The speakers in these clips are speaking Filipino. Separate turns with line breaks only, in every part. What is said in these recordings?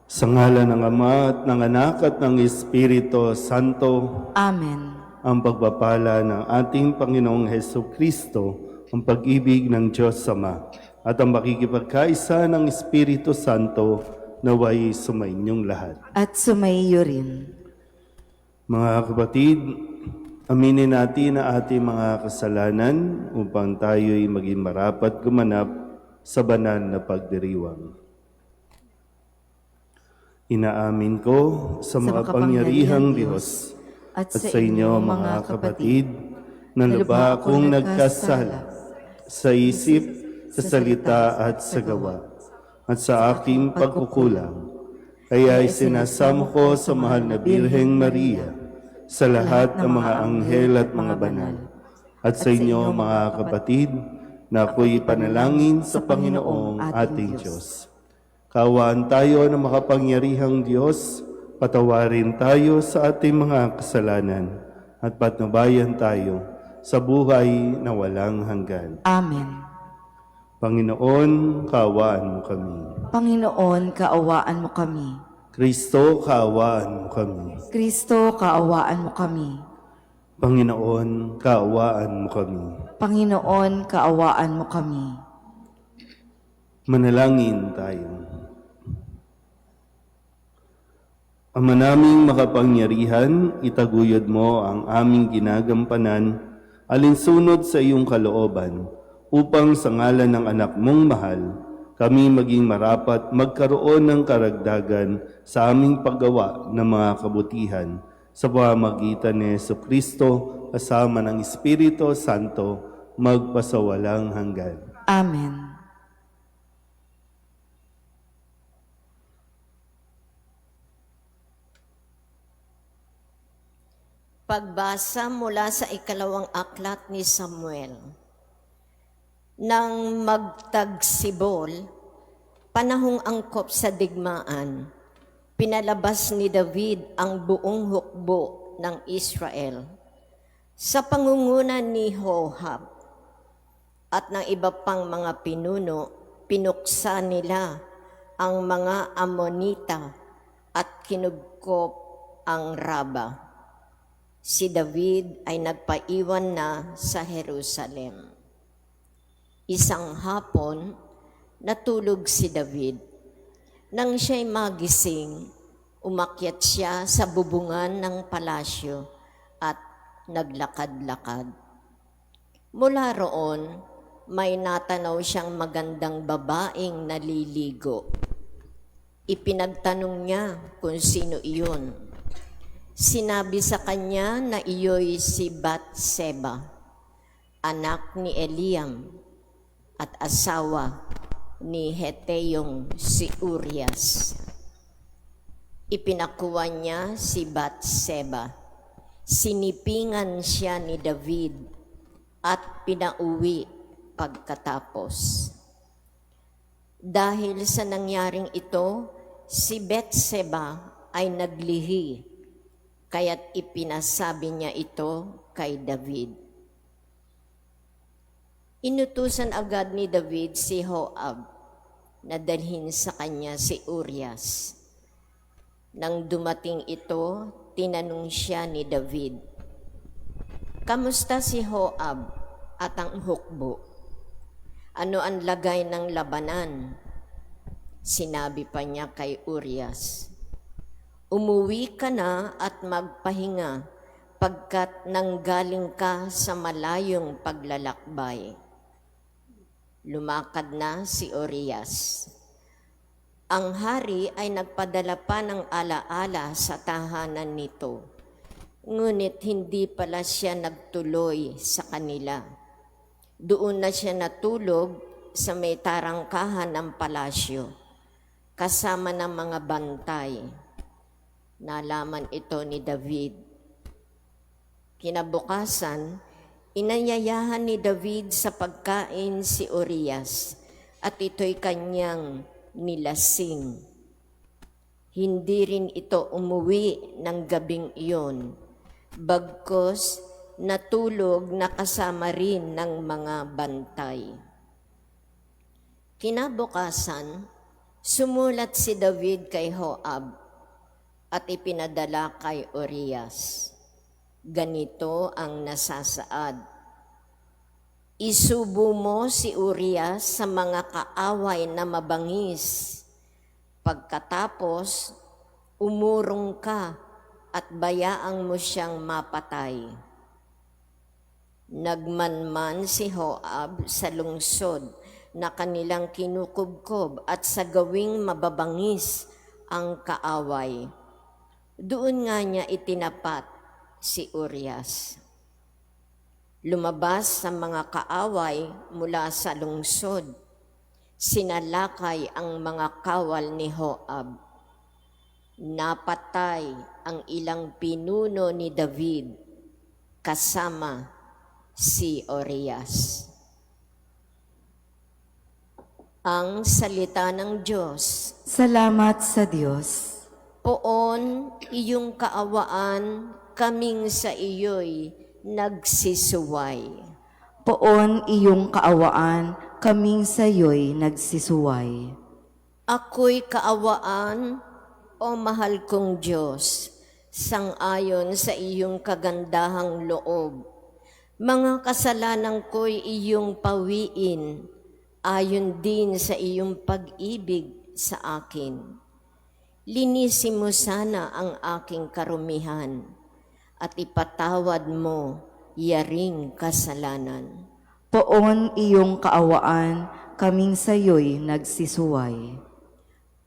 Sa ngalan ng Ama at ng Anak at ng Espiritu Santo,
Amen.
ang pagpapala ng ating Panginoong Hesus Kristo, ang pag-ibig ng Diyos Ama, at ang makikipagkaisa ng Espiritu Santo naway sumainyong lahat.
At sumaiyo rin.
Mga kapatid, aminin natin ang ating mga kasalanan upang tayo'y maging marapat gumanap sa banal na pagdiriwang. Inaamin ko sa makapangyarihang Diyos at sa inyo mga kapatid na lubha akong nagkasala sa isip, sa salita at sa gawa at sa aking pagkukulang. Kaya isinasamo ko sa mahal na Birheng Maria, sa lahat ng mga anghel at mga banal, at sa inyo mga kapatid na ako'y panalangin sa Panginoong ating Diyos. Kaawaan tayo ng makapangyarihang Diyos, patawarin tayo sa ating mga kasalanan at patnubayan tayo sa buhay na walang hanggan.
Amen.
Panginoon, kaawaan mo kami.
Panginoon, kaawaan mo kami.
Kristo, kaawaan mo kami.
Kristo, kaawaan mo kami.
Panginoon, kaawaan mo kami.
Panginoon, kaawaan mo kami.
Manalangin tayo. Ama naming makapangyarihan, itaguyod mo ang aming ginagampanan alinsunod sa iyong kalooban, upang sa ngalan ng anak mong mahal, kami maging marapat magkaroon ng karagdagan sa aming paggawa ng mga kabutihan sa pamamagitan ni Jesucristo kasama ng Espiritu Santo magpasawalang hanggan.
Amen.
Pagbasa mula sa ikalawang aklat ni Samuel. Nang magtagsibol, panahong angkop sa digmaan, pinalabas ni David ang buong hukbo ng Israel sa pangunguna ni Joab at ng iba pang mga pinuno. Pinuksa nila ang mga Amonita at kinugkop ang Raba. Si David ay nagpaiwan na sa Jerusalem. Isang hapon, natulog si David. Nang siya'y magising, umakyat siya sa bubungan ng palasyo at naglakad-lakad. Mula roon, may natanaw siyang magandang babaeng naliligo. Ipinagtanong niya kung sino iyon. Sinabi sa kanya na iyo'y si Batseba, anak ni Eliam at asawa ni Heteyong si Urias. Ipinakuha niya si Batseba. Sinipingan siya ni David at pinauwi pagkatapos. Dahil sa nangyaring ito, si Batseba ay naglihi. Kaya't ipinasabi niya ito kay David. Inutusan agad ni David si Joab na dalhin sa kanya si Urias. Nang dumating ito, tinanong siya ni David, "Kamusta si Joab at ang hukbo? Ano ang lagay ng labanan?" Sinabi pa niya kay Urias, "Umuwi ka na at magpahinga pagkat nanggaling ka sa malayong paglalakbay." Lumakad na si Urias. Ang hari ay nagpadala pa ng alaala sa tahanan nito, ngunit hindi pala siya nagtuloy sa kanila. Doon na siya natulog sa may tarangkahan ng palasyo, kasama ng mga bantay. Nalaman ito ni David. Kinabukasan, inayayahan ni David sa pagkain si Urias at ito'y kanyang nilasing. Hindi rin ito umuwi ng gabing iyon, bagkus natulog na kasama rin ng mga bantay. Kinabukasan, Sumulat si David kay Joab at ipinadala kay Urias. Ganito ang nasasaad: Isubo mo si Urias sa mga kaaway na mabangis. Pagkatapos, umurong ka at bayaang mo siyang mapatay. Nagmanman si Joab sa lungsod na kanilang kinukubkob at sa gawing mababangis ang kaaway. Doon nga niya itinapat si Urias. Lumabas sa mga kaaway mula sa lungsod. Sinalakay ang mga kawal ni Joab. Napatay ang ilang pinuno ni David kasama si Urias. Ang salita ng Diyos.
Salamat sa Diyos.
Poon iyong kaawaan, kaming sa iyo'y nagsisuway.
Poon iyong kaawaan, kaming sa iyo'y nagsisuway.
Ako'y kaawaan, o mahal kong Diyos, sang-ayon sa iyong kagandahang loob. Mga kasalanan ko'y iyong pawiin, ayon din sa iyong pag-ibig sa akin. Linisin mo sana ang aking karumihan at ipatawad mo yaring kasalanan.
Poon iyong kaawaan, kaming sa iyo'y nagsisuway.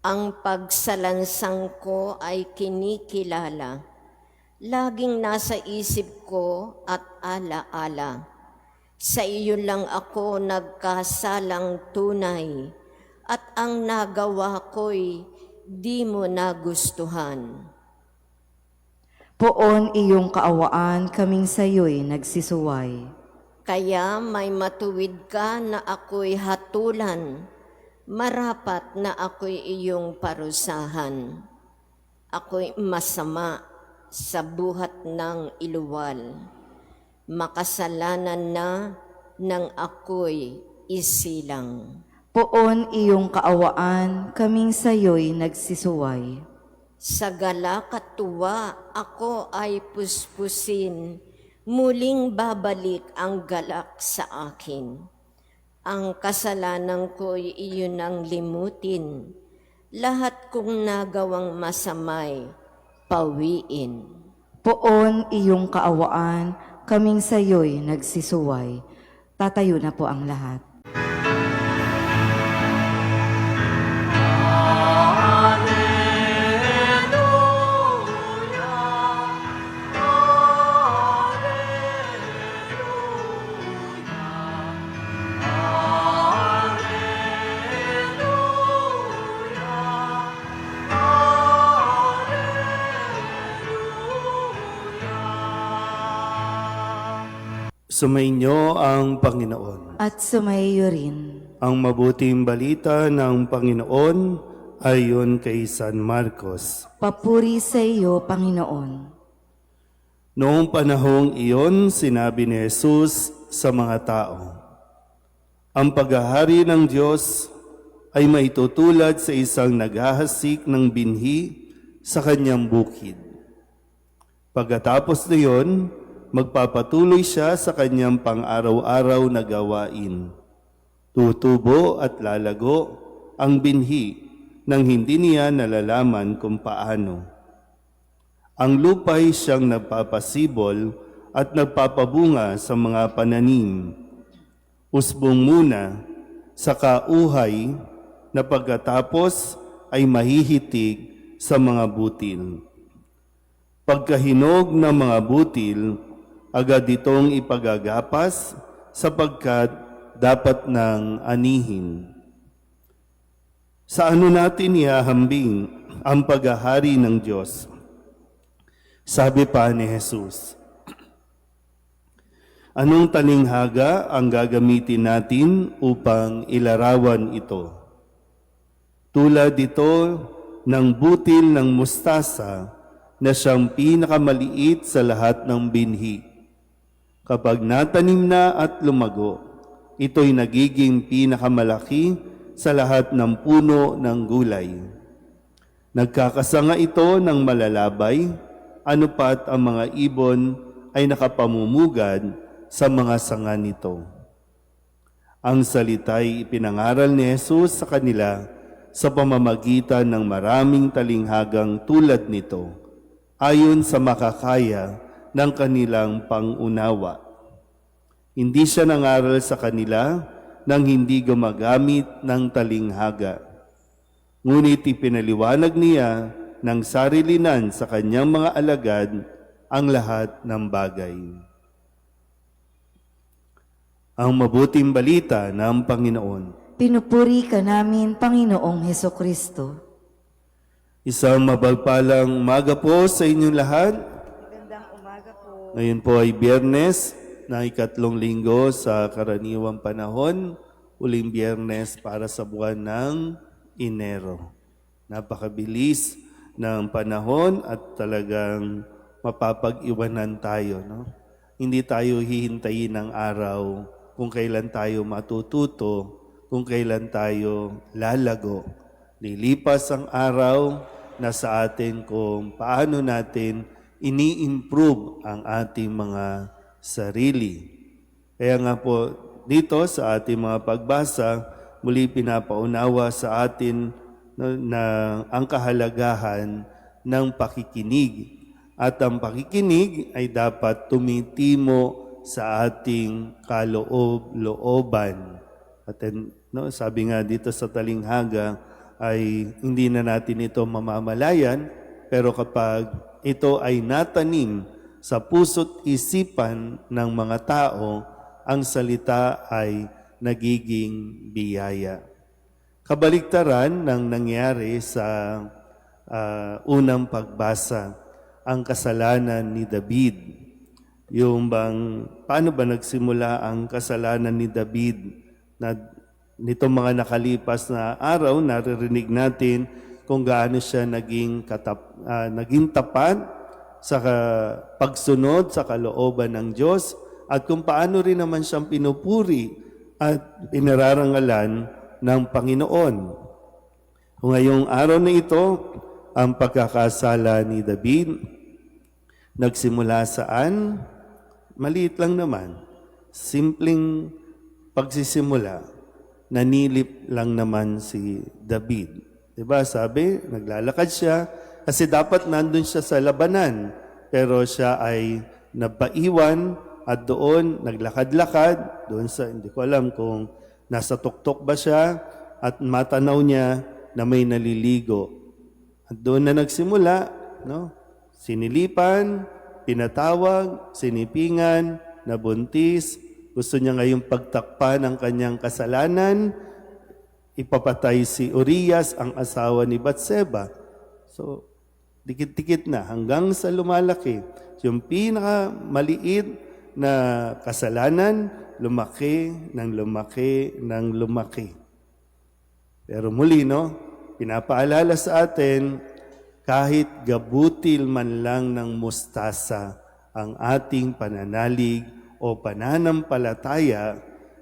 Ang pagsalansang ko ay kinikilala. Laging nasa isip ko at ala-ala. Sa iyo lang ako nagkasalang tunay, at ang nagawa ko'y di mo nagustuhan.
Poon iyong kaawaan, kaming sa iyo'y nagsisuway.
Kaya may matuwid ka na ako'y hatulan, marapat na ako'y iyong parusahan. Ako'y masama sa buhat ng iluwal. Makasalanan na nang ako'y isilang.
Poon iyong kaawaan, kaming sa iyo'y nagsisuway.
Sa galak at tuwa ako ay puspusin, muling babalik ang galak sa akin. Ang kasalanan ko'y iyon ang limutin, lahat kong nagawang masamay, pawiin.
Poon iyong kaawaan, kaming sa iyo'y nagsisuway. Tatayo na po ang lahat.
Sumainyo ang Panginoon.
At sumaiyo rin.
Ang mabuting balita ng Panginoon ayon kay San Marcos.
Papuri sa iyo, Panginoon.
Noong panahong iyon, sinabi ni Jesus sa mga tao, ang paghahari ng Diyos ay maitutulad sa isang naghahasik ng binhi sa kanyang bukid. Pagkatapos na iyon, magpapatuloy siya sa kanyang pang-araw-araw na gawain. Tutubo at lalago ang binhi nang hindi niya nalalaman kung paano. Ang lupa'y siyang nagpapasibol at nagpapabunga sa mga pananim. Usbong muna, saka uhay, na pagkatapos ay mahihitig sa mga butil. Pagkahinog ng mga butil, agad itong ipagagapas sapagkat dapat nang anihin. Sa ano natin ihahambing ang paghahari ng Diyos? Sabi pa ni Jesus, anong talinghaga ang gagamitin natin upang ilarawan ito? Tulad ito ng butil ng mustasa na siyang pinakamaliit sa lahat ng binhi. Kapag natanim na at lumago, ito'y nagiging pinakamalaki sa lahat ng puno ng gulay. Nagkakasanga ito ng malalabay, ano pat ang mga ibon ay nakapamumugad sa mga sanga nito. Ang salita'y ipinangaral ni Jesus sa kanila sa pamamagitan ng maraming talinghagang tulad nito, ayon sa makakaya ng kanilang pangunawa. Hindi siya nangaral sa kanila nang hindi gumagamit ng talinghaga. Ngunit ipinaliwanag niya ng sarilinan sa kanyang mga alagad ang lahat ng bagay. Ang mabuting balita ng Panginoon.
Pinupuri ka namin, Panginoong Hesukristo.
Isang mabagpalang umaga po sa inyong lahat.
Magandang umaga po.
Ngayon po ay Biyernes na ikatlong linggo sa karaniwang panahon, uling Biyernes para sa buwan ng Enero. Napakabilis ng panahon at talagang mapapag-iwanan tayo. No? Hindi tayo hihintayin ng araw kung kailan tayo matututo, kung kailan tayo lalago. Lilipas ang araw na sa atin kung paano natin ini-improve ang ating mga sarili. Kaya nga po dito sa ating mga pagbasa, muli pinapaunawa sa atin na ang kahalagahan ng pakikinig. At ang pakikinig ay dapat tumitimo sa ating kaloob-looban. At sabi nga dito sa talinghaga ay hindi na natin ito mamamalayan, pero kapag ito ay natanim sa puso't isipan ng mga tao, ang salita ay nagiging biyaya. Kabaligtaran ng nangyari sa unang pagbasa, ang kasalanan ni David. Yung paano ba nagsimula ang kasalanan ni David? Na nitong mga nakalipas na araw, naririnig natin kung gaano siya naging tapat sa pagsunod sa kalooban ng Diyos at kung paano rin naman siyang pinupuri at pinararangalan ng Panginoon. Kung ngayong araw na ito, ang pagkakasala ni David, nagsimula saan? Maliit lang naman. Simpleng pagsisimula, nanilip lang naman si David. Diba? Sabi, naglalakad siya kasi dapat nandun siya sa labanan. Pero siya ay napaiwan at doon naglakad-lakad. Doon sa, hindi ko alam kung nasa tuktok ba siya at matanaw niya na may naliligo. At doon na nagsimula, no? Sinilipan, pinatawag, sinipingan, nabuntis. Gusto niya ngayong pagtakpan ang kanyang kasalanan, ipapatay si Urias, ang asawa ni Batseba. So, dikit-dikit na hanggang sa lumalaki. Yung pinakamaliit na kasalanan, lumaki ng lumaki. Pero muli, no, pinapaalala sa atin, kahit gabutil man lang ng mustasa ang ating pananalig o pananampalataya,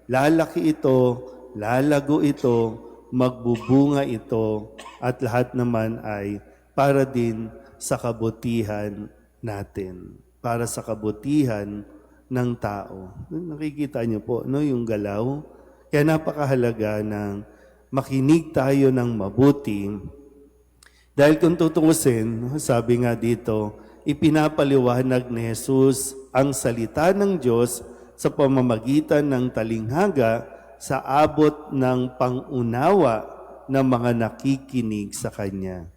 lalaki ito, lalago ito, magbubunga ito, at lahat naman ay para din sa kabutihan natin, para sa kabutihan ng tao. Nakikita niyo po, no, yung galaw. Kaya napakahalaga ng makinig tayo ng mabuti. Dahil kung tutungusin, sabi nga dito, ipinapaliwanag ni Jesus ang salita ng Diyos sa pamamagitan ng talinghaga sa abot ng pangunawa ng mga nakikinig sa Kanya.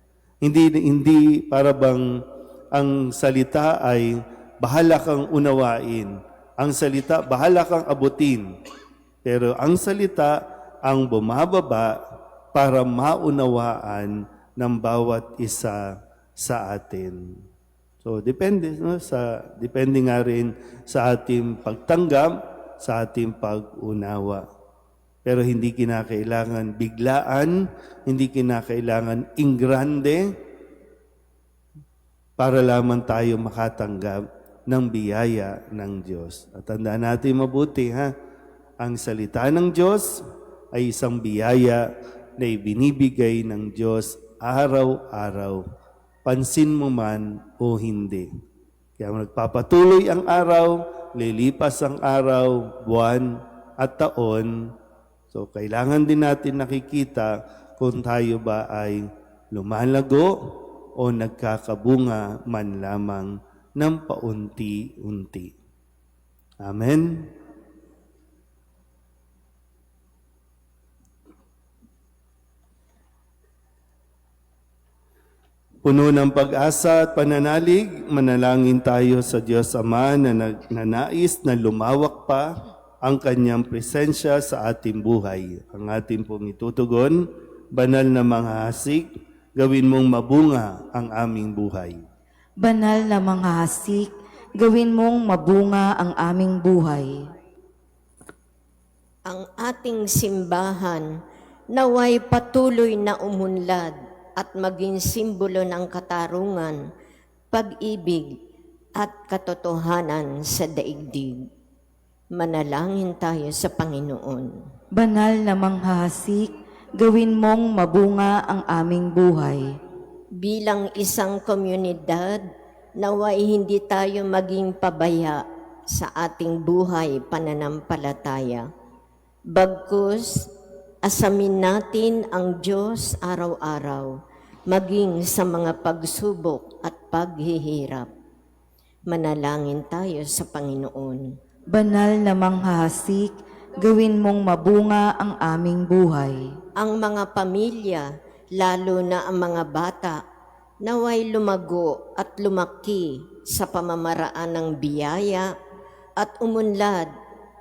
Hindi para bang ang salita ay bahala kang unawain. Ang salita, bahala kang abutin. Pero ang salita ang bumababa para maunawaan ng bawat isa sa atin. So, depende, no? Depende nga rin sa ating pagtanggap, sa ating pag-unawa. Pero hindi kinakailangan biglaan, hindi kinakailangan ingrande para lamang tayo makatanggap ng biyaya ng Diyos. At tandaan natin mabuti, ha? Ang salita ng Diyos ay isang biyaya na ibinibigay ng Diyos araw-araw, pansin mo man o hindi. Kaya nagpapatuloy ang araw, lilipas ang araw, buwan at taon. So kailangan din natin nakikita kung tayo ba ay lumalago o nagkakabunga man lamang ng paunti-unti. Amen. Puno ng pag-asa at pananalig, manalangin tayo sa Diyos Ama na nagnanais na lumawak pa ang kanyang presensya sa ating buhay. Ang ating pong itutugon, banal na mga hasik, gawin mong mabunga ang aming buhay.
Banal na mga hasik, gawin mong mabunga ang aming buhay.
Ang ating simbahan naway patuloy na umunlad at maging simbolo ng katarungan, pag-ibig at katotohanan sa daigdig. Manalangin tayo sa Panginoon.
Banal na manghahasik, gawin mong mabunga ang aming buhay.
Bilang isang komunidad, naway hindi tayo maging pabaya sa ating buhay pananampalataya. Bagkus, asamin natin ang Diyos araw-araw, maging sa mga pagsubok at paghihirap. Manalangin tayo sa Panginoon.
Banal na manghahasik, gawin mong mabunga ang aming buhay.
Ang mga pamilya, lalo na ang mga bata, naway lumago at lumaki sa pamamaraan ng biyaya at umunlad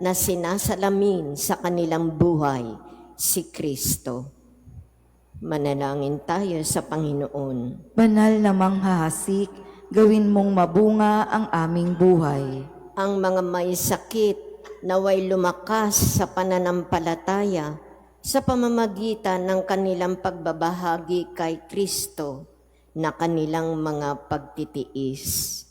na sinasalamin sa kanilang buhay si Kristo. Manalangin tayo sa Panginoon.
Banal na manghahasik, gawin mong mabunga ang aming buhay.
Ang mga may sakit naway lumakas sa pananampalataya sa pamamagitan ng kanilang pagbabahagi kay Kristo na kanilang mga pagtitiis.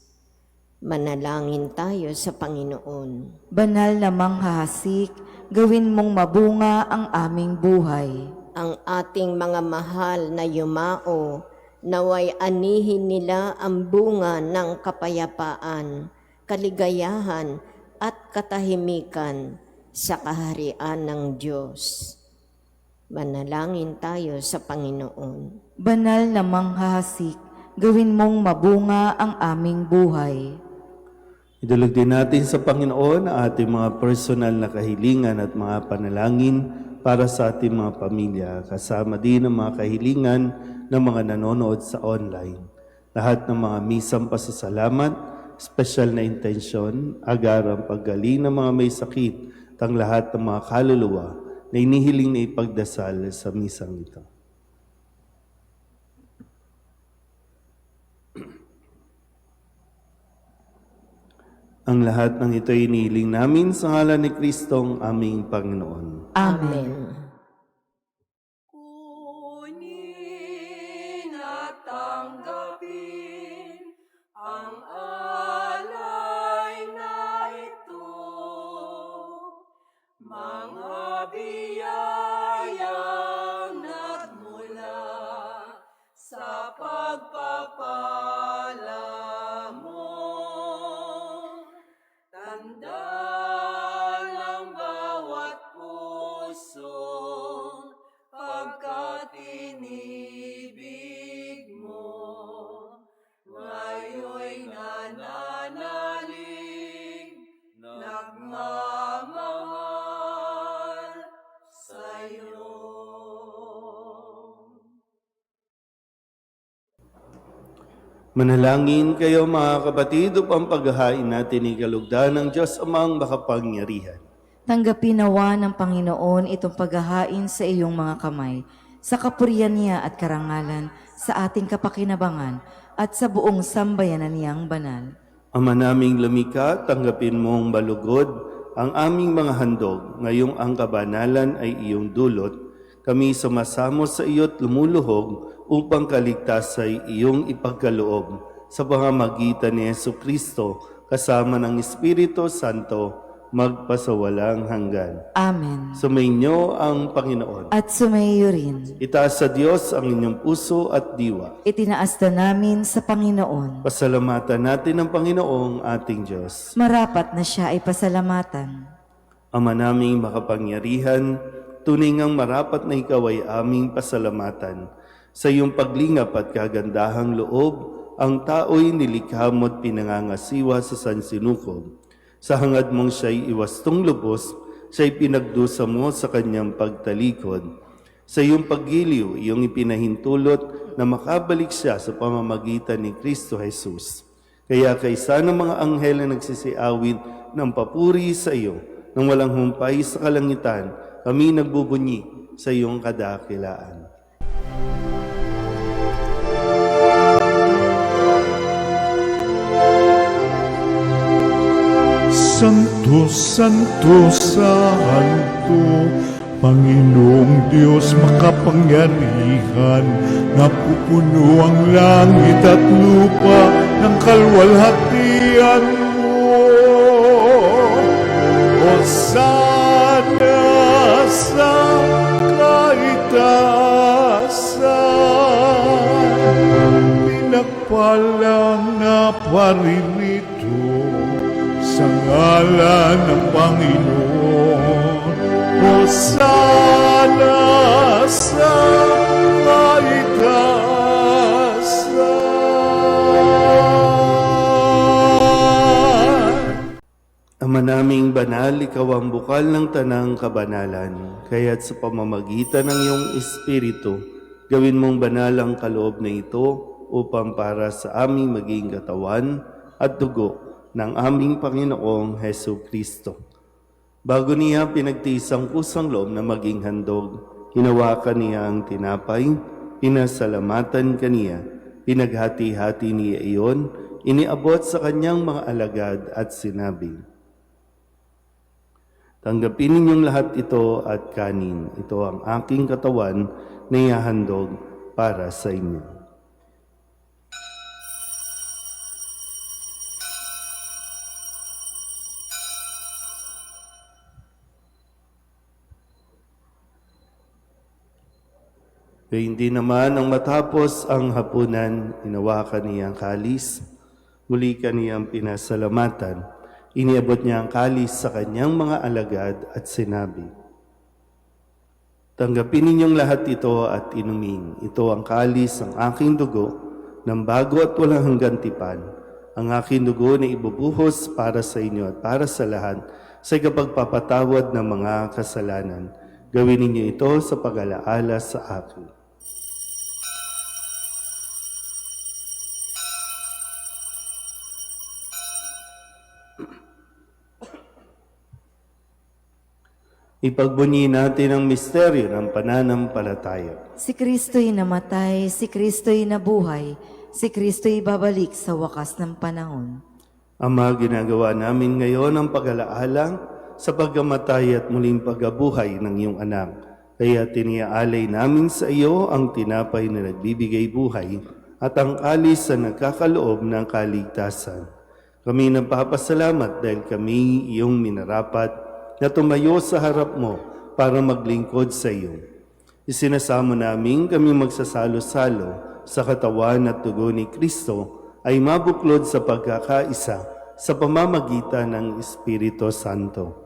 Manalangin tayo sa Panginoon.
Banal na manghahasik, gawin mong mabunga ang aming buhay.
Ang ating mga mahal na yumao, naway anihin nila ang bunga ng kapayapaan, kaligayahan at katahimikan sa kaharian ng Diyos. Manalangin tayo sa Panginoon.
Banal na manghahasik, gawin mong mabunga ang aming buhay.
Idulog din natin sa Panginoon ang ating mga personal na kahilingan at mga panalangin para sa ating mga pamilya, kasama din ang mga kahilingan ng mga nanonood sa online. Lahat ng mga misang pasasalamat, special na intensyon, agarang paggaling ng mga may sakit, at ang lahat ng mga kaluluwa na inihiling na ipagdasal sa misang ito. Ang lahat ng ito inihiling namin sa ngalan ni Kristong aming Panginoon.
Amen.
Kunin at tanggapin ang alay na ito, mga biyayang nagmula sa pagpapala mo. Tanda ng bawat puso pagkat inibig mo, ngayon'y nananalig, nagmamahal sa'yo.
Manalangin kayo mga kapatid upang paghahain natin ikalugdan ng Diyos amang makapangyarihan.
Tanggapin nawa ng Panginoon itong paghahain sa iyong mga kamay, sa kapurihan niya at karangalan, sa ating kapakinabangan, at sa buong sambayanan niyang banal.
Ama naming lumikha, tanggapin mong balugod ang aming mga handog. Ngayong ang kabanalan ay iyong dulot. Kami sumasamo sa iyo't lumuluhog upang kaligtas ay iyong ipagkaloob sa pamamagitan ni Jesucristo kasama ng Espiritu Santo magpasawalang hanggan.
Amen.
Sumainyo ang Panginoon.
At sumaiyo rin.
Itaas sa Diyos ang inyong puso at diwa.
Itinaas na namin sa Panginoon.
Pasalamatan natin ang Panginoong ating Diyos.
Marapat na siya ay pasalamatan.
Ama naming makapangyarihan, tunay ngang marapat na ikaw ay aming pasalamatan. Sa iyong paglingap at kagandahang loob, ang tao'y nilikha mo't pinangangasiwa sa sansinukob. Sa hangad mong siya'y iwastong lubos, siya'y pinagdusa mo sa kanyang pagtalikod. Sa iyong paggiliw, iyong ipinahintulot na makabalik siya sa pamamagitan ni Kristo Jesus. Kaya kaysa ng mga anghel na nagsisiawit ng papuri sa iyo, nang walang humpay sa kalangitan, kami nagbubunyi sa iyong kadakilaan.
Santo, Santo, Santo, Panginoong Diyos makapangyarihan, napupuno ang langit at lupa ng kalwalhatian mo. Hosana sa kaitaasan, pinagpalang na paririto sa ngalan ng Panginoon. Hosana sa kaitaasan.
Ama naming banal, ikaw ang bukal ng tanang kabanalan, kaya't sa pamamagitan ng iyong Espiritu, gawin mong banal ang kaloob na ito upang para sa aming maging katawan at dugo ng aming Panginoong Hesu Kristo. Bago niya pinagtiis ang kusang loob na maging handog, hinawakan niya ang tinapay, pinasalamatan kaniya, pinaghati-hati niya iyon, iniabot sa kanyang mga alagad at sinabi, "Tanggapin ninyong lahat ito at kanin. Ito ang aking katawan na ihahandog para sa inyo." Kaya hindi naman ang matapos ang hapunan, inawakan niya ang kalis, muli kaniyang pinasalamatan, iniabot niya ang kalis sa kanyang mga alagad at sinabi, "Tanggapin ninyong lahat ito at inumin. Ito ang kalis ng aking dugo, ng bago at walang hanggang tipan. Ang aking dugo na ibubuhos para sa inyo at para sa lahat sa ikapagpapatawad ng mga kasalanan. Gawin ninyo ito sa pag-alaala sa akin." Ipagbunyi natin ang misteryo ng pananampalataya.
Si Kristo'y namatay, si Kristo'y nabuhay, si Kristo'y babalik sa wakas ng panahon.
Ama, ginagawa namin ngayon ang pag-alaala sa pagkamatay at muling pagkabuhay ng iyong anak. Kaya tiniaalay namin sa iyo ang tinapay na nagbibigay buhay at ang kalis na nagkakaloob ng kaligtasan. Kami nagpapasalamat dahil kami iyong minarapat na tumayo sa harap mo para maglingkod sa iyo. Isinasamo namin kami magsasalo-salo sa katawan at dugo ni Kristo ay mabuklod sa pagkakaisa sa pamamagitan ng Espiritu Santo.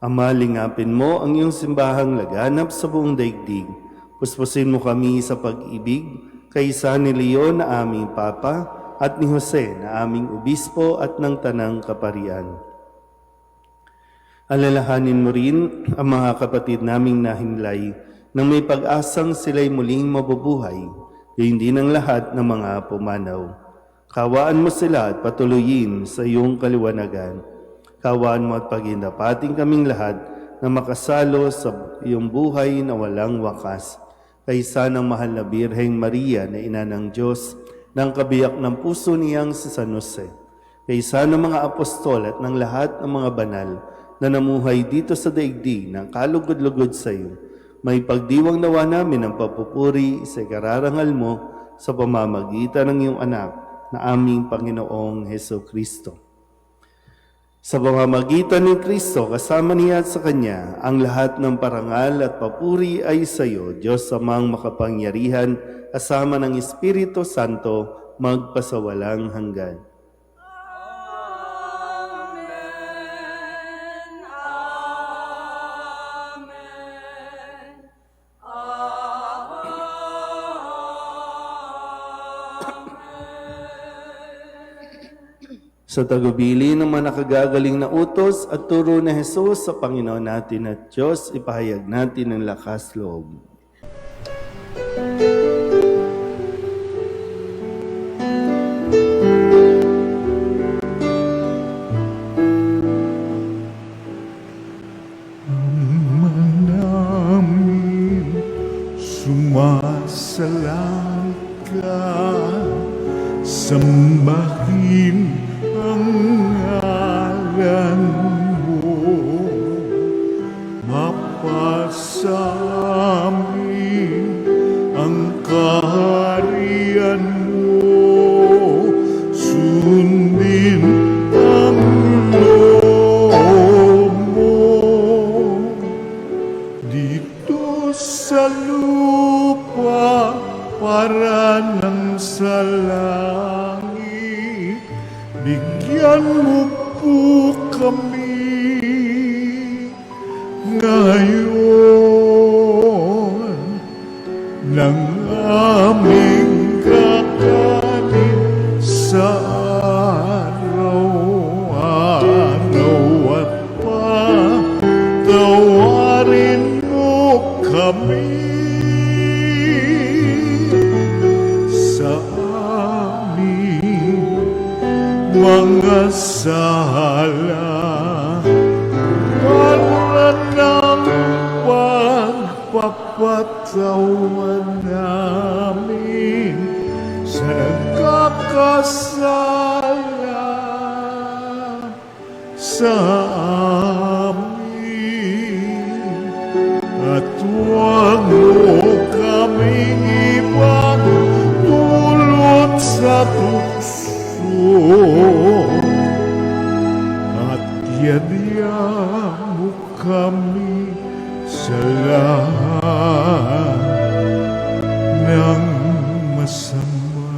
Ama, lingapin mo ang iyong simbahang laganap sa buong daigdig. Puspusin mo kami sa pag-ibig kaysa ni Leon na aming Papa at ni Jose na aming Obispo at ng Tanang Kaparian. Alalahanin mo rin ang mga kapatid naming nahinlay nang may pag-asang sila'y muling mabubuhay, gayon din ang lahat ng mga pumanaw. Kawaan mo sila at patuloyin sa iyong kaliwanagan. Kawaan mo at paghindapating kaming lahat na makasalo sa iyong buhay na walang wakas. Kaysa ng mahal na Birheng Maria na ina ng Diyos, ng kabiyak ng puso niyang si San Jose. Kaysa ng mga apostol at ng lahat ng mga banal na namuhay dito sa daigdig ng kalugod-lugod sa iyo, may pagdiwang nawa namin ang papupuri sa kararangal mo sa pamamagitan ng iyong anak na aming Panginoong Hesu Kristo. Sa pamamagitan ni Kristo, kasama niya at sa Kanya, ang lahat ng parangal at papuri ay sa iyo, Diyos Amang makapangyarihan, kasama ng Espiritu Santo, magpasawalang hanggan.
Amen. Amen.
Sa tagubili ng mga nakagagaling na utos at turo na Jesus sa Panginoon natin at Diyos, ipahayag natin ang lakas loob.
namin sumasalang ka, sambahin ang ngalan mo, mapasamin ang kaharian mo, sundin ang loob mo dito sa lupa para nang sa langit. Bigyan mo po kami ngayon ng aming kakanin sa araw-araw at patawarin mo kami sa aming mga sala para ng pagpapatawan namin sa nagkakasala sa amin, at huwag mo kaming ipagdulot sa tukso, at yadya mo kami sa lahat ng masama.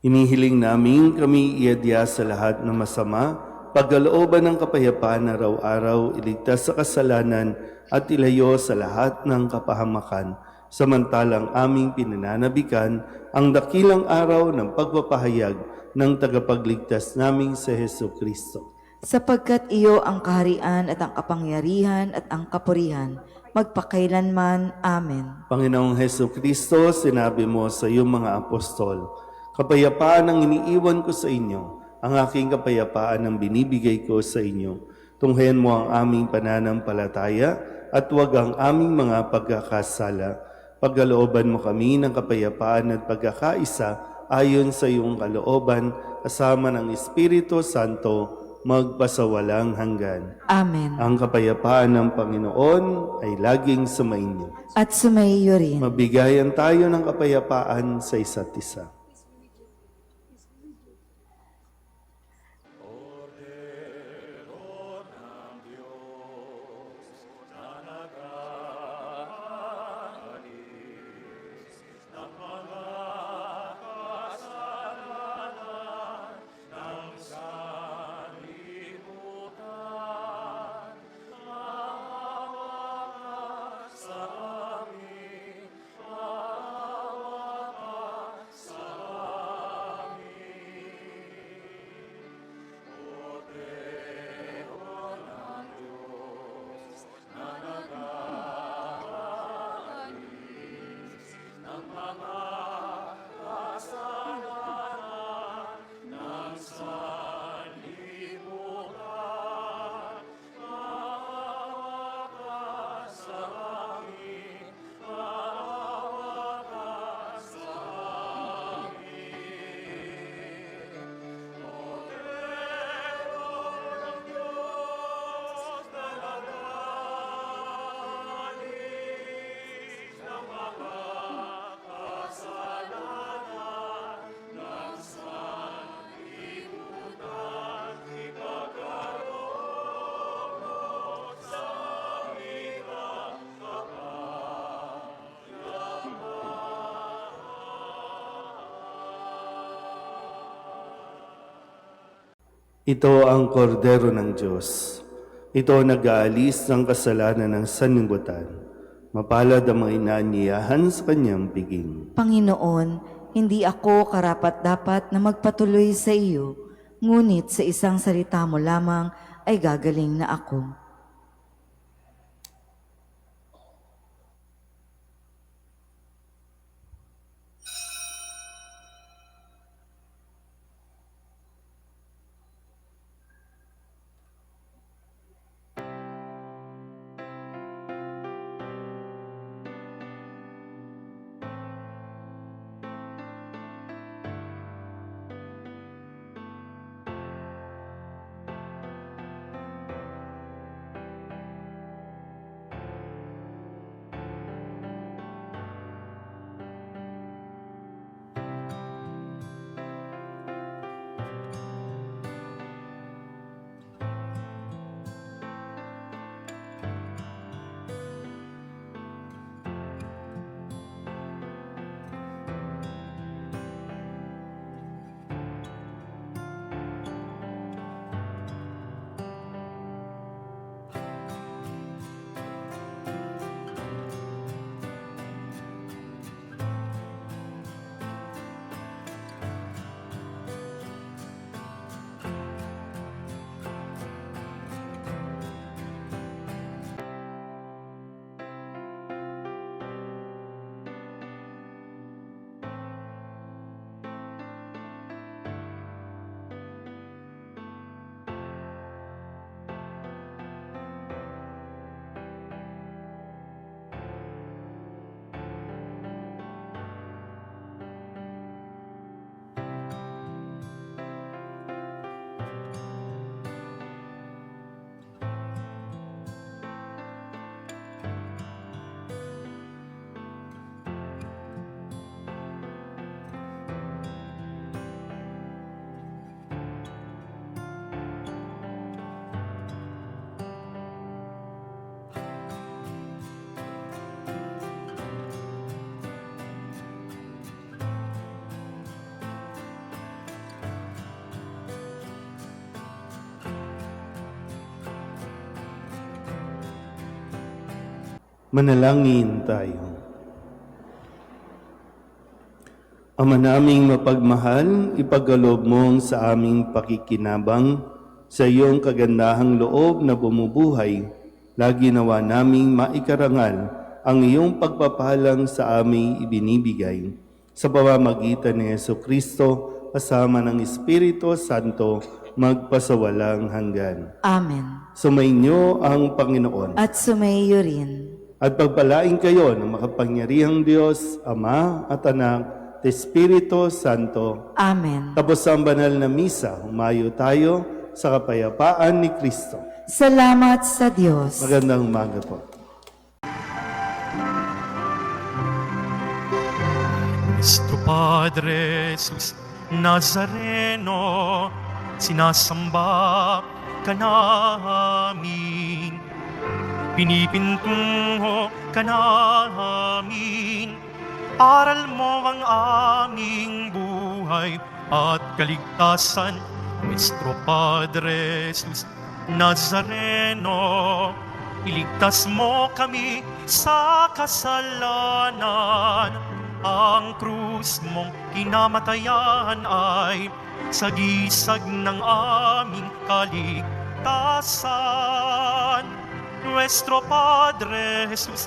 Inihiling namin kami iadya sa lahat ng masama, pagkalooban ng kapayapaan araw-araw, iligtas sa kasalanan at ilayo sa lahat ng kapahamakan, samantalang aming pinananabikan ang dakilang araw ng pagpapahayag ng tagapagligtas naming sa Hesu Kristo.
Sapagkat iyo ang kaharian at ang kapangyarihan at ang kapurihan, magpakailanman. Amen.
Panginoong Hesu Kristo, sinabi mo sa iyong mga apostol, kapayapaan ang iniiwan ko sa inyo, ang aking kapayapaan ang binibigay ko sa inyo. Tunghayan mo ang aming pananampalataya at huwag ang aming mga pagkakasala. Pagkalooban mo kami ng kapayapaan at pagkakaisa ayon sa iyong kalooban, kasama ng Espiritu Santo, magpasawalang hanggan.
Amen.
Ang kapayapaan ng Panginoon ay laging sumainyo.
At sumaiyo rin.
Mabigayan tayo ng kapayapaan sa isa't isa.
Sa
Ito ang kordero ng Diyos. Ito ang nag-aalis ng kasalanan ng sanlibutan. Mapalad ang mga inaanyayahan sa kanyang piging.
Panginoon, hindi ako karapat-dapat na magpatuloy sa iyo, ngunit sa isang salita mo lamang ay gagaling na ako.
Manalangin tayo. Ama naming mapagmahal, ipagkaloob mong sa aming pakikinabang sa iyong kagandahang loob na bumubuhay, lagi nawa naming maikarangal ang iyong pagpapalang sa aming ibinibigay. Sa pamamagitan ni Jesucristo, kasama ng Espiritu Santo, magpasawalang hanggan.
Amen.
Sumainyo ang Panginoon.
At sumaiyo rin.
At pagpalain kayo ng makapangyarihang Diyos, Ama at Anak, at Espiritu Santo.
Amen.
Tapos ang banal na misa, humayo tayo sa kapayapaan ni Kristo.
Salamat sa Diyos.
Magandang umaga po.
Nuestro Padre Jesus Nazareno, sinasamba ka namin. Pinipintungo ka namin, aral mo ang aming buhay at kaligtasan. Nuestro Padre Jesus Nazareno, iligtas mo kami sa kasalanan. Ang krus mong kinamatayan ay sagisag ng aming kaligtasan. Nuestro Padre Jesus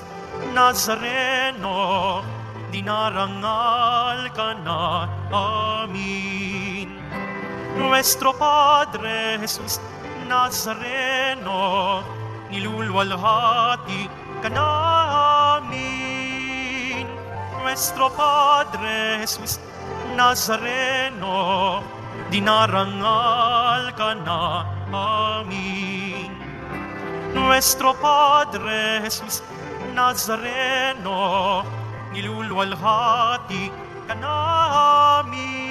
Nazareno, dinarangal ka na amin. Nuestro Padre Jesus Nazareno, nilulwalhati ka namin. Nuestro Padre Jesus Nazareno, dinarangal ka na amin. Nuestro Padre Jesus Nazareno, nilulwalhati ka namin.